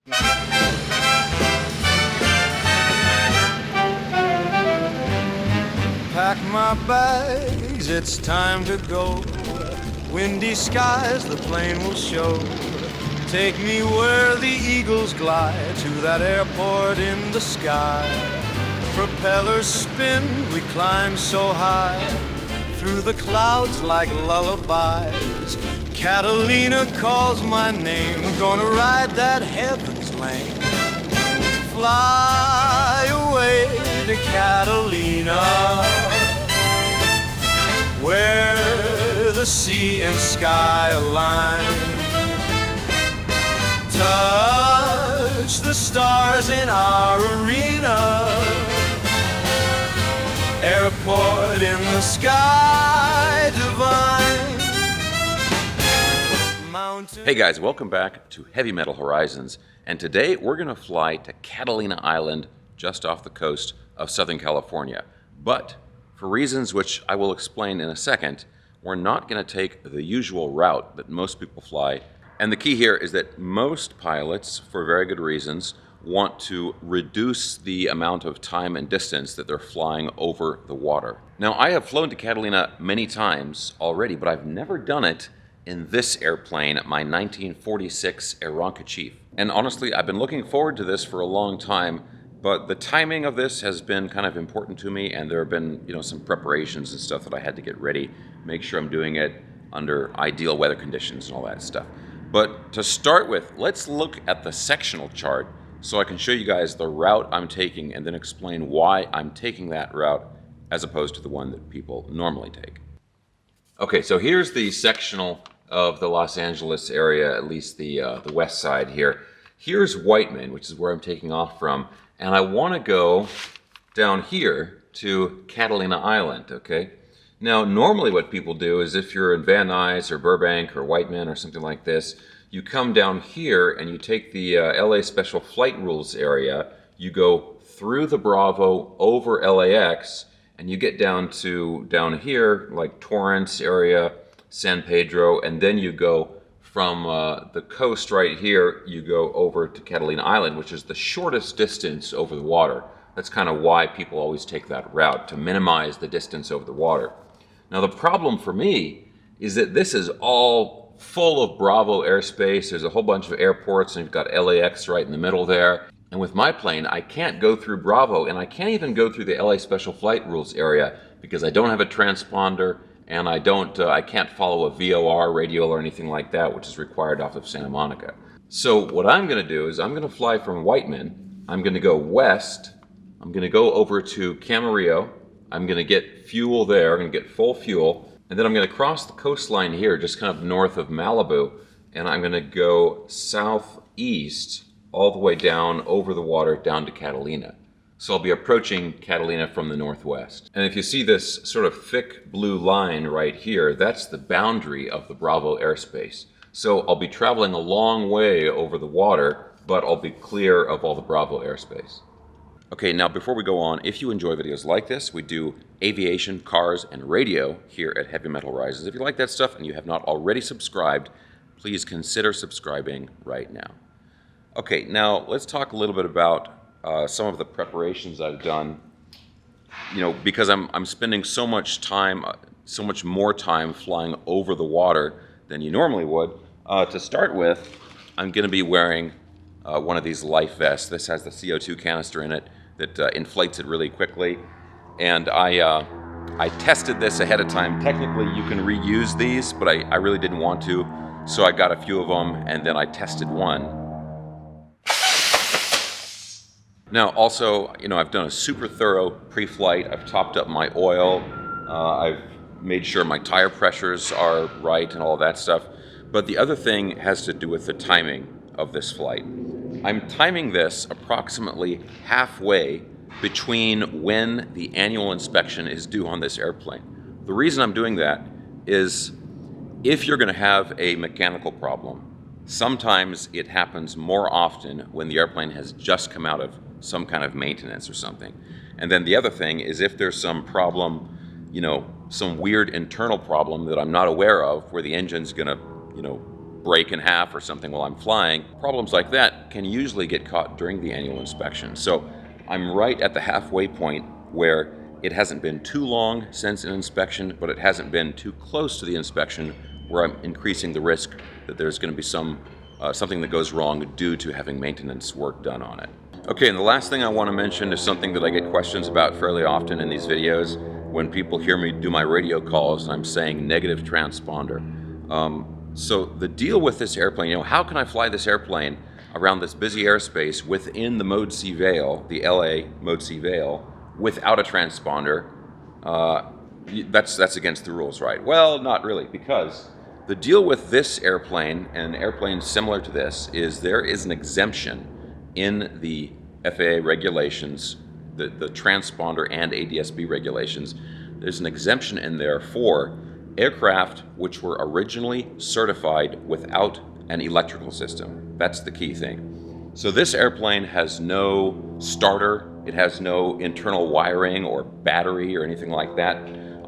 Pack my bags, it's time to go. Windy skies, the plane will show. Take me where the eagles glide, to that airport in the sky. Propellers spin, we climb so high, through the clouds like lullabies. Catalina calls my name, gonna ride that heaven's lane. Fly away to Catalina, where the sea and sky align. Touch the stars in our arena, airport in the sky divine. Hey guys, welcome back to Heavy Metal Horizons, and today we're going to fly to Catalina Island just off the coast of Southern California. But for reasons which I will explain in a second, we're not going to take the usual route that most people fly. And the key here is that most pilots, for very good reasons, want to reduce the amount of time and distance that they're flying over the water. Now, I have flown to Catalina many times already, but I've never done it in this airplane, my 1946 Aeronca Chief. And honestly, I've been looking forward to this for a long time, but the timing of this has been kind of important to me, and there have been, some preparations and stuff that I had to get ready, make sure I'm doing it under ideal weather conditions and all that stuff. But to start with, let's look at the sectional chart so I can show you guys the route I'm taking and then explain why I'm taking that route as opposed to the one that people normally take. Okay, so here's the sectional of the Los Angeles area, at least the west side here. Here's Whiteman, which is where I'm taking off from, and I want to go down here to Catalina Island, okay? Now, normally what people do is if you're in Van Nuys or Burbank or Whiteman or something like this, you come down here and you take the LA Special Flight Rules area, you go through the Bravo over LAX, and you get down here, like Torrance area, San Pedro, and then you go from the coast right here, you go over to Catalina Island, which is the shortest distance over the water. That's kind of why people always take that route, to minimize the distance over the water. Now, the problem for me is that this is all full of Bravo airspace. There's a whole bunch of airports, and you've got LAX right in the middle there. And with my plane, I can't go through Bravo, and I can't even go through the LA Special Flight Rules area because I don't have a transponder, and I can't follow a VOR radio or anything like that, which is required off of Santa Monica. So what I'm going to do is I'm going to fly from Whiteman. I'm going to go west. I'm going to go over to Camarillo. I'm going to get fuel there. I'm going to get full fuel. And then I'm going to cross the coastline here, just kind of north of Malibu. And I'm going to go southeast all the way down over the water down to Catalina. So I'll be approaching Catalina from the northwest. And if you see this sort of thick blue line right here, that's the boundary of the Bravo airspace. So I'll be traveling a long way over the water, but I'll be clear of all the Bravo airspace. Okay, now before we go on, if you enjoy videos like this, we do aviation, cars, and radio here at Heavy Metal Horizons. If you like that stuff and you have not already subscribed, please consider subscribing right now. Okay, now let's talk a little bit about some of the preparations I've done. Because I'm spending so much more time flying over the water than you normally would. To start with, I'm going to be wearing one of these life vests. This has the CO2 canister in it that inflates it really quickly. And I tested this ahead of time. Technically, you can reuse these, but I really didn't want to. So I got a few of them, and then I tested one. Now, also, I've done a super thorough pre-flight. I've topped up my oil. I've made sure my tire pressures are right and all of that stuff. But the other thing has to do with the timing of this flight. I'm timing this approximately halfway between when the annual inspection is due on this airplane. The reason I'm doing that is if you're going to have a mechanical problem, sometimes it happens more often when the airplane has just come out of some kind of maintenance or something. And then the other thing is if there's some problem, some weird internal problem that I'm not aware of where the engine's going to, break in half or something while I'm flying. Problems like that can usually get caught during the annual inspection. So I'm right at the halfway point where it hasn't been too long since an inspection, but it hasn't been too close to the inspection where I'm increasing the risk that there's going to be something that goes wrong due to having maintenance work done on it. Okay, and the last thing I want to mention is something that I get questions about fairly often in these videos when people hear me do my radio calls and I'm saying negative transponder. So the deal with this airplane, how can I fly this airplane around this busy airspace within the Mode C veil, the LA Mode C veil, without a transponder? That's against the rules, right? Well, not really, because the deal with this airplane and airplanes similar to this is there is an exemption in the FAA regulations, the transponder and ADS-B regulations. There's an exemption in there for aircraft which were originally certified without an electrical system. That's the key thing. So this airplane has no starter, it has no internal wiring or battery or anything like that.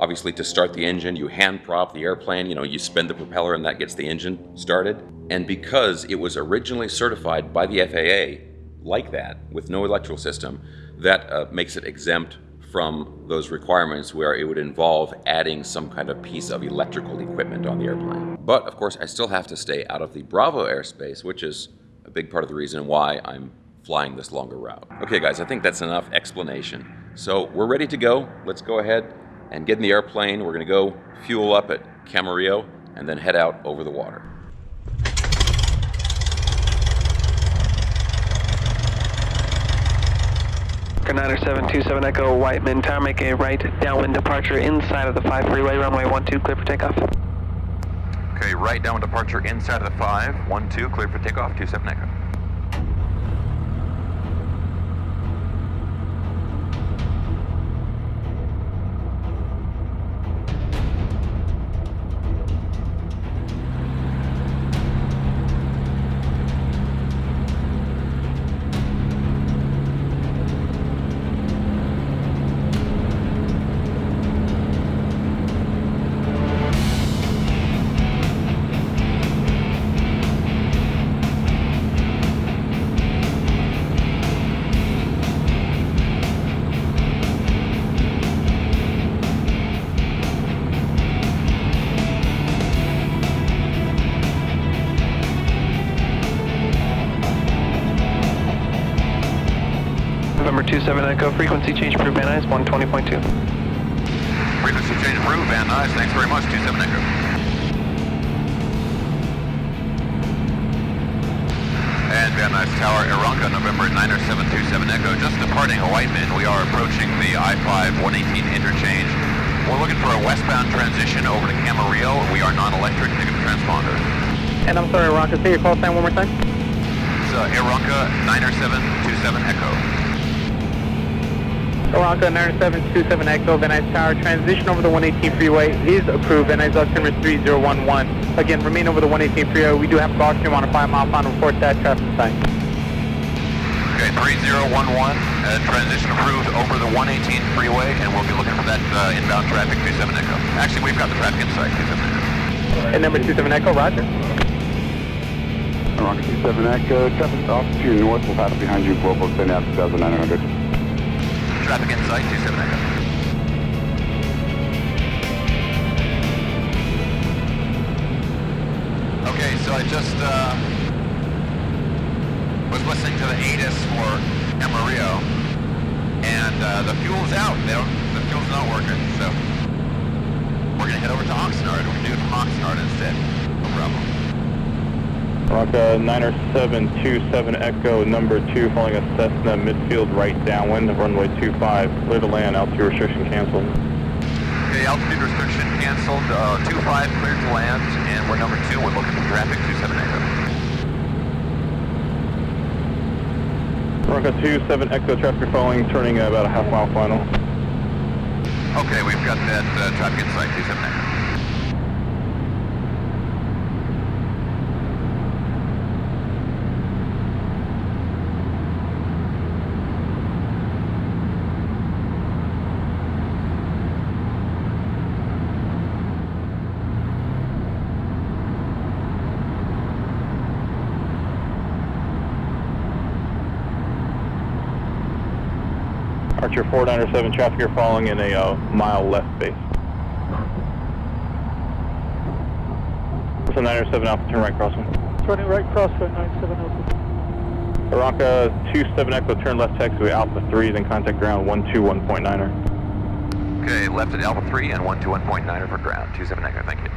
Obviously, to start the engine, you hand prop the airplane, you spin the propeller and that gets the engine started. And because it was originally certified by the FAA like that, with no electrical system, that makes it exempt from those requirements where it would involve adding some kind of piece of electrical equipment on the airplane. But of course, I still have to stay out of the Bravo airspace, which is a big part of the reason why I'm flying this longer route. Okay guys, I think that's enough explanation. So we're ready to go. Let's go ahead and get in the airplane. We're gonna go fuel up at Camarillo and then head out over the water. Niner 727 Echo Whiteman, tower, make a right downwind departure inside of the 5 freeway, runway 12, clear for takeoff. Okay, right downwind departure inside of the 5, 12, clear for takeoff, 27 Echo. November 27 Echo, frequency change approved, Van Nuys, 120.2. Frequency change approved, Van Nuys. Thanks very much, 27 Echo. And Van Nuys Tower, Aeronca, November 9er 727 Echo. Just departing a Whiteman, we are approaching the I-5-118 interchange. We're looking for a westbound transition over to Camarillo. We are non-electric, negative transponder. And I'm sorry, Aeronca, say your call sign one more time. It's Aeronca 9er 727 Echo. Aeronca 9727 Echo, Van Nuys Tower, transition over the 118 freeway is approved, Van Nuys altimeter 3011. Again, remain over the 118 freeway. We do have a caution on a 5-mile final report that traffic sign. Okay, 3011, transition approved over the 118 freeway, and we'll be looking for that inbound traffic, 27 Echo. Actually, we've got the traffic inside, 27 Echo. And number 27 Echo, roger. Aeronca 27 Echo, traffic off to your north, we'll pass behind you, global 10 out 2900. Traffic inside, 27 Echo. Okay, so I just was listening to the ATIS for Camarillo, and the fuel's out. The fuel's not working, so we're gonna head over to Oxnard. We're gonna do it from Oxnard instead. No problem. Aeronca 9727 Echo, number 2, following a Cessna midfield right downwind, runway 25, clear to land, altitude restriction canceled. Okay, altitude restriction canceled, 25 cleared to land, and we're number 2, we're looking for traffic, 27 Echo. Aeronca 27 Echo, traffic following, turning about a half-mile final. Okay, we've got that traffic inside, 27 Echo. Archer 497, traffic you're following in a mile left base. So 907 Alpha, turn right crosswind. Turning right crosswind, 97 Alpha. Aeronca 27 Echo, turn left taxiway Alpha 3, then contact ground 121.9er. Okay, left at Alpha 3 and 121.9er for ground. 27 Echo, thank you.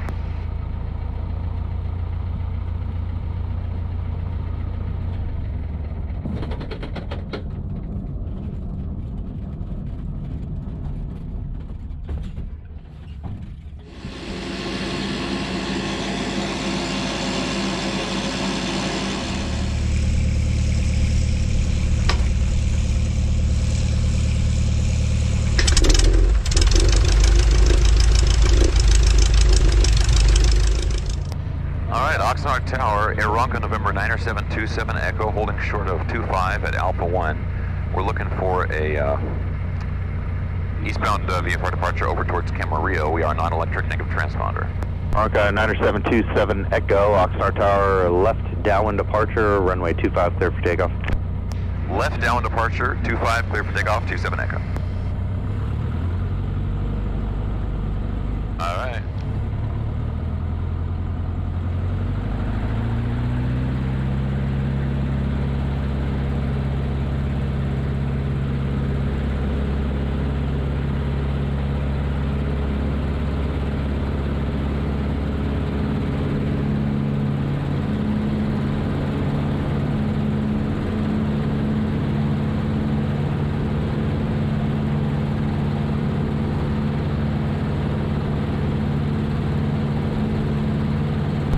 Oxnard Tower, Aeronca November 9727 Echo, holding short of 25 at Alpha 1. We're looking for a eastbound VFR departure over towards Camarillo. We are non-electric negative transponder. Aeronca 9727 Echo, Oxnard Tower, left downwind departure, runway 25 clear for takeoff. Left downwind departure, 25 clear for takeoff, 27 Echo. All right.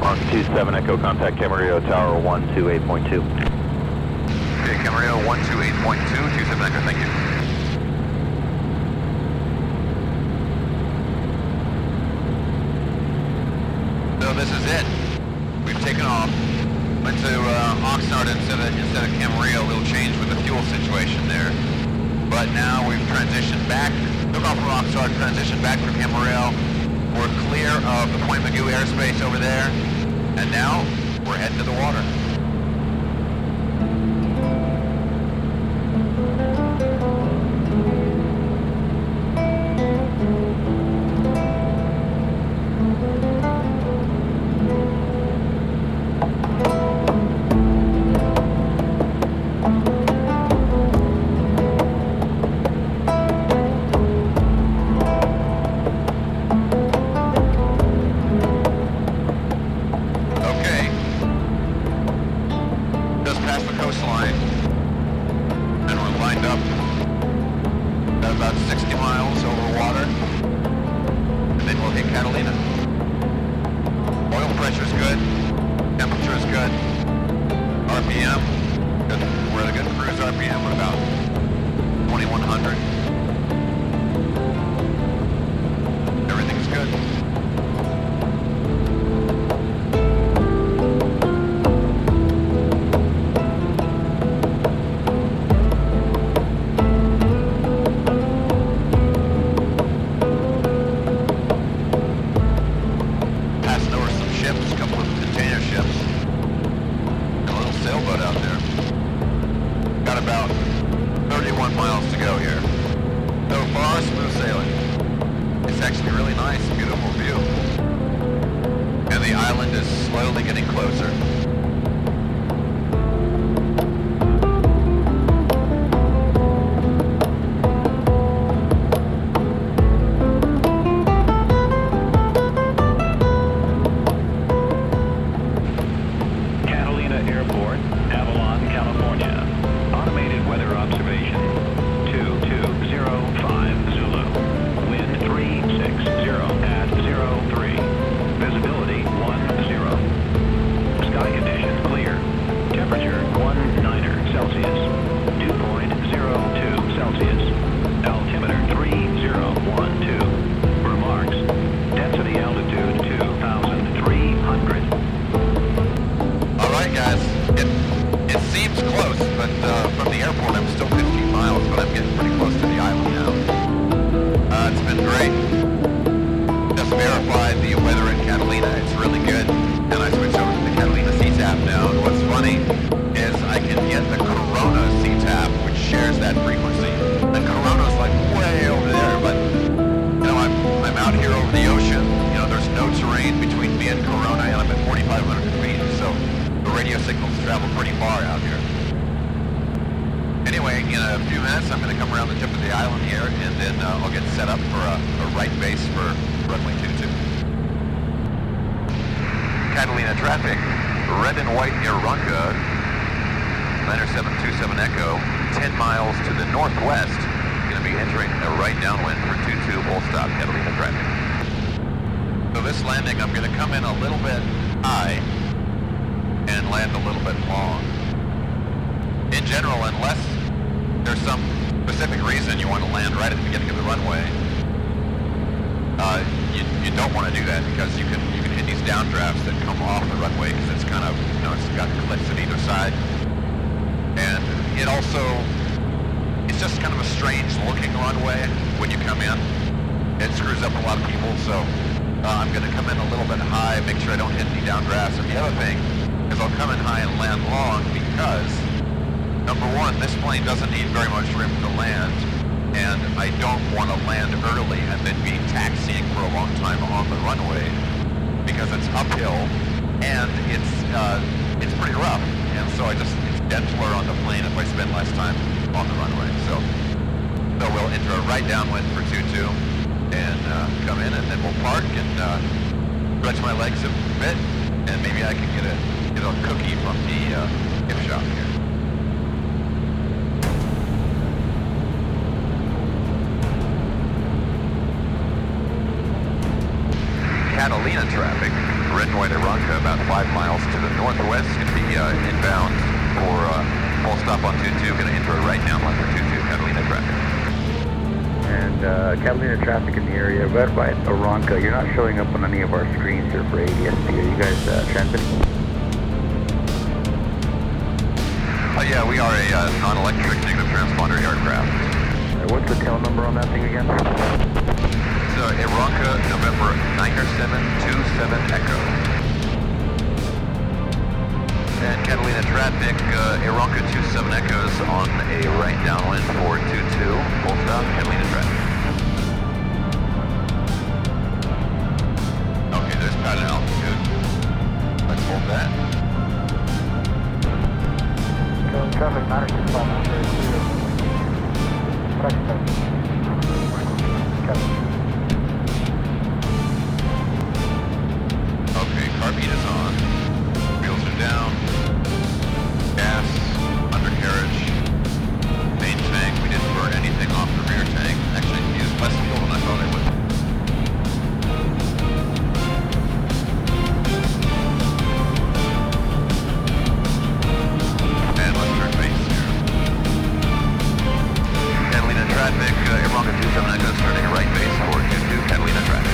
Aeronca 27 Echo, contact Camarillo Tower 128.2. Okay, Camarillo 128.2, 27 Echo, thank you. So this is it. We've taken off. Went to Oxnard instead of Camarillo. A little change with the fuel situation there. But now we've transitioned back. Took off from Oxnard, transitioned back from Camarillo. We're clear of the Point Mugu airspace over there. And now we're heading to the water. About 60 miles over water, and then we'll hit Catalina. Oil pressure's good, temperature's good, RPM, good. We're at a good cruise RPM at about 2100. Everything's good. About 31 miles to go here. So far, smooth sailing. It's actually really nice, beautiful view. And the island is slowly getting closer. Catalina Airport, Avalon, California. Automated weather observation, 2205 Zulu, wind 360 at 03, visibility 10, sky conditions clear, temperature 19 Celsius, 2.02 Celsius, altimeter 3012, remarks, density altitude 2,300. All right, guys, it seems close, but from the airport I'm still 15 miles, but I'm getting pretty close to the island now. It's been great. Just verified the weather in Catalina. It's really good. And I switched over to the Catalina CTAP now. And what's funny is I can get the Corona CTAP, which shares that frequency. The Corona speed between me and Corona, and I'm at 4,500 feet, so the radio signals travel pretty far out here. Anyway, in a few minutes, I'm going to come around the tip of the island here, and then I'll get set up for a right base for runway 22. Catalina traffic, red and white Aeronca, 9727 Echo, 10 miles to the northwest, going to be entering a right downwind for 22, full stop, Catalina traffic. So this landing, I'm going to come in a little bit high and land a little bit long. In general, unless there's some specific reason you want to land right at the beginning of the runway, you don't want to do that, because you can hit these downdrafts that come off the runway, because it's kind of, you know, it's got cliffs at either side. And it's just kind of a strange looking runway when you come in. It screws up a lot of people, so I'm going to come in a little bit high, make sure I don't hit any downdrafts. And the other thing is I'll come in high and land long, because number one, this plane doesn't need very much room to land, and I don't want to land early and then be taxiing for a long time on the runway, because it's uphill and it's pretty rough, and so it's gentler on the plane if I spend less time on the runway. So we'll enter a right downwind for 22 and come in, and then we'll park and stretch my legs a bit, and maybe I can get a cookie from the gift shop here. Catalina traffic, red and white Aeronca, about 5 miles to the northwest, going to be inbound for full stop on 22, going to enter a right downwind for 22, Catalina traffic. And Catalina traffic in the area, red, white Aeronca, you're not showing up on any of our screens here for ADSB. Are you guys transmitting? Yeah, we are a non-electric negative transponder aircraft. What's the tail number on that thing again? Aeronca, November 9727 Echo. And Catalina traffic, Aeronca 27 Echoes on a right downwind for 22, full stop, Catalina traffic. Okay, there's pattern altitude. Let's hold that. Traffic 965 Carbeat is on. Wheels are down. Gas, undercarriage, main tank. We didn't burn anything off the rear tank. Actually, used less fuel than I thought I would. And let's turn base here. Catalina traffic, Aeronca 27 Echoes turning right base for 22, Catalina traffic.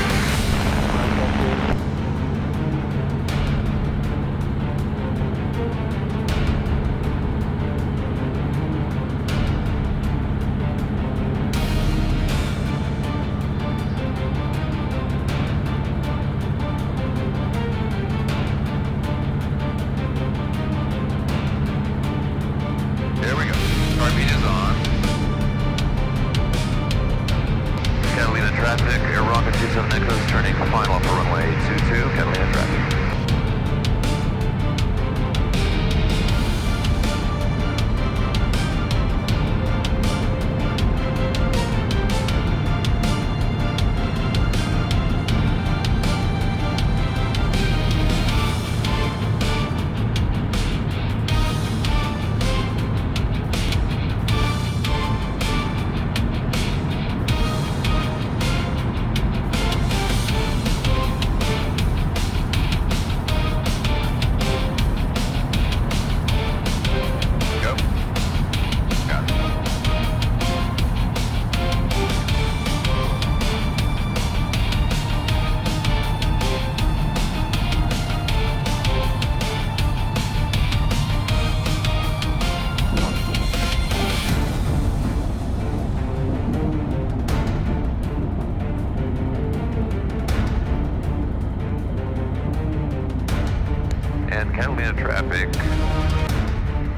Catalina traffic,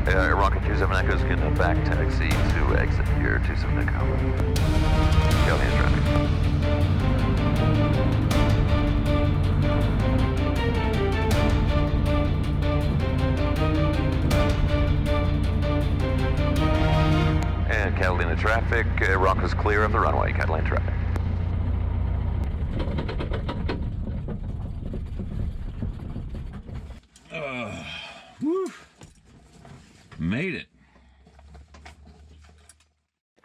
Aeronca 27 Echo is going to back taxi to exit here, 27 Echo. Catalina traffic. Catalina traffic, Aeronca's clear of the runway, Catalina traffic. Whew. Made it.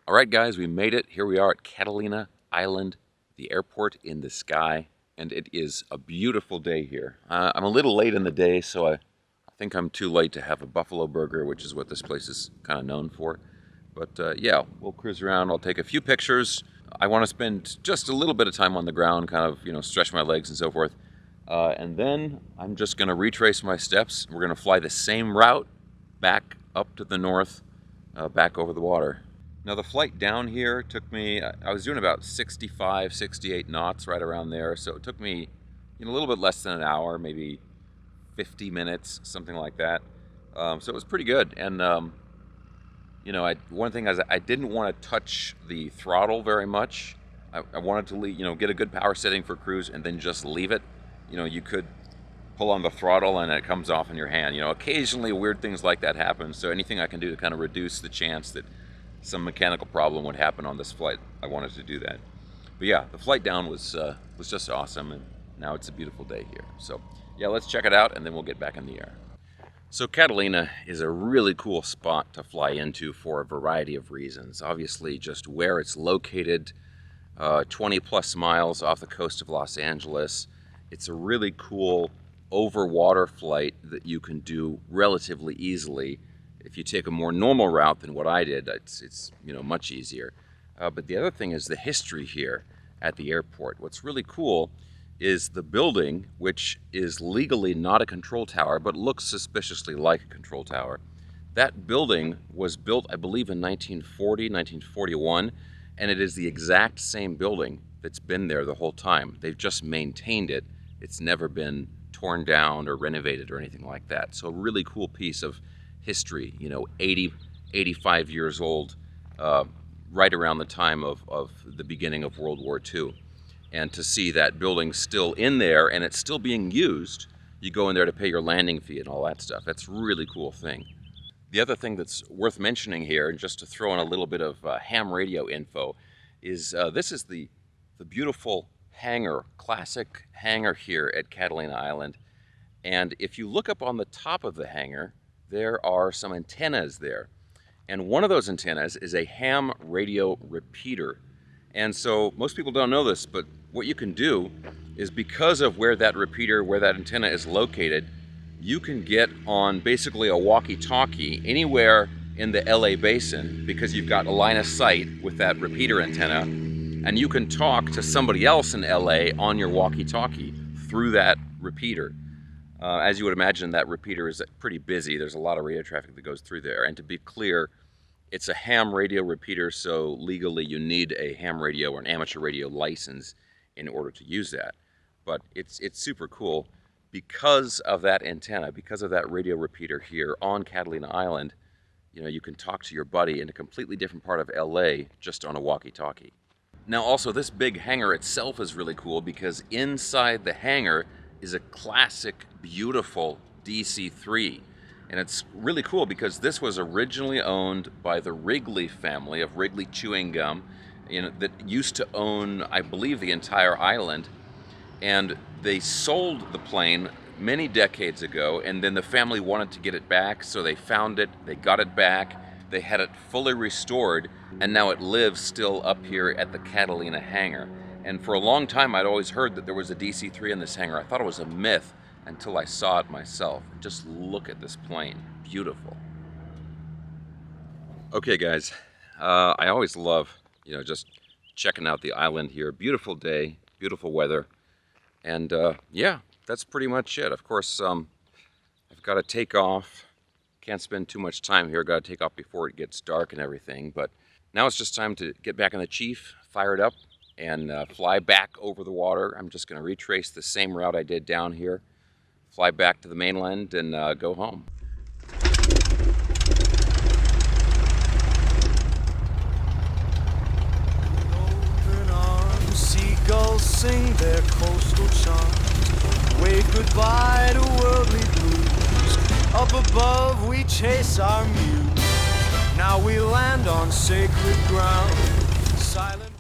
All right, guys, we made it. Here we are at Catalina Island, the airport in the sky, and it is a beautiful day here. I'm a little late in the day, so I think I'm too late to have a buffalo burger, which is what this place is kind of known for. But yeah, we'll cruise around. I'll take a few pictures. I want to spend just a little bit of time on the ground, kind of, you know, stretch my legs and so forth. And then I'm just going to retrace my steps. We're going to fly the same route back up to the north, back over the water. Now the flight down here took me, I was doing about 65, 68 knots, right around there. So it took me, you know, a little bit less than an hour, maybe 50 minutes, something like that. So it was pretty good. And, you know, one thing is I didn't want to touch the throttle very much. I wanted to leave, you know, get a good power setting for cruise and then just leave it. You know, you could pull on the throttle and it comes off in your hand. You know, occasionally weird things like that happen. So anything I can do to kind of reduce the chance that some mechanical problem would happen on this flight, I wanted to do that. But yeah, the flight down was just awesome, and now it's a beautiful day here. So yeah, let's check it out and then we'll get back in the air. So Catalina is a really cool spot to fly into for a variety of reasons. Obviously, just where it's located, 20 plus miles off the coast of Los Angeles. It's a really cool over water flight that you can do relatively easily. If you take a more normal route than what I did, it's you know, much easier. But the other thing is the history here at the airport. What's really cool is the building, which is legally not a control tower, but looks suspiciously like a control tower. That building was built, I believe, in 1940, 1941, and it is the exact same building that's been there the whole time. They've just maintained it. It's never been torn down or renovated or anything like that. So a really cool piece of history, you know, 80, 85 years old, right around the time of the beginning of World War II. And to see that building still in there and it's still being used, you go in there to pay your landing fee and all that stuff. That's a really cool thing. The other thing that's worth mentioning here, and just to throw in a little bit of ham radio info, is this is the beautiful hangar, classic hangar here at Catalina Island. And if you look up on the top of the hangar, there are some antennas there. And one of those antennas is a ham radio repeater. And so most people don't know this, but what you can do is, because of where that repeater, where that antenna is located, you can get on basically a walkie-talkie anywhere in the LA basin, because you've got a line of sight with that repeater antenna, and you can talk to somebody else in LA on your walkie-talkie through that repeater. As you would imagine, that repeater is pretty busy. There's a lot of radio traffic that goes through there. And to be clear, it's a ham radio repeater, so legally you need a ham radio or an amateur radio license in order to use that. But it's super cool because of that antenna, because of that radio repeater here on Catalina Island. You know, you can talk to your buddy in a completely different part of LA just on a walkie-talkie. Now also, this big hangar itself is really cool because inside the hangar is a classic, beautiful DC3. And it's really cool because this was originally owned by the Wrigley family of Wrigley Chewing Gum, you know, that used to own, I believe, the entire island. And they sold the plane many decades ago, and then the family wanted to get it back, so they found it, they got it back, they had it fully restored, and now it lives still up here at the Catalina hangar. And for a long time, I'd always heard that there was a DC-3 in this hangar. I thought it was a myth until I saw it myself. Just look at this plane. Beautiful. Okay, guys. I always love, you know, just checking out the island here. Beautiful day, beautiful weather. And yeah, that's pretty much it. Of course, I've got to take off. Can't spend too much time here. Got to take off before it gets dark and everything. But now it's just time to get back on the Chief, fire it up, and fly back over the water. I'm just going to retrace the same route I did down here, fly back to the mainland, and go home. Open arms, seagulls sing their coastal charms. Wave goodbye to worldly blues. Up above we chase our muse. Now we land on sacred ground, silent.